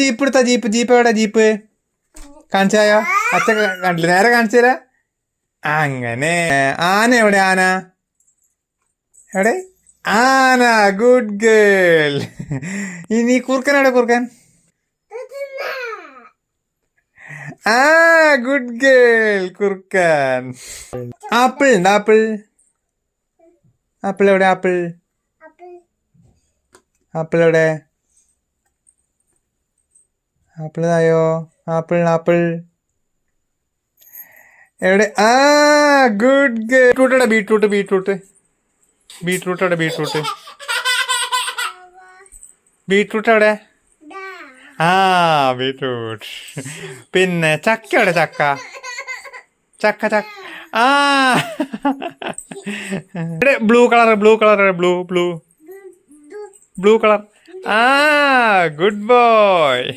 jeep എടുത്താ jeep എവിടെ jeep കാണിച്ചായോ അച്ഛൻ കണ്ടില്ല നേരെ കാണിച്ചു തരാ അങ്ങനെ ആന എവിടെ ആന എവിടെ ആന ഗുഡ് ഗേൾ ഇനി കുറുക്കൻ എവിടെ കുറുക്കൻ ആ ഗുഡ് ഗേൾ കുറുക്കൻ ആപ്പിൾ ഉണ്ട് ആപ്പിൾ എവിടെ ആപ്പിൾ എവിടെ ആപ്പിൾ തായോ ആപ്പിൾ എവിടെ ആ ഗുഡ് ഗേൾ എവിടെ ബീട്രൂട്ട് എവിടെ ആ ബീട്രൂട്ട് പിന്നെ ചക്ക എവിടെ ചക്ക ആ ബ്ലൂ കളർ ബ്ലൂ കളർ ആ ഗുഡ് ബോയ്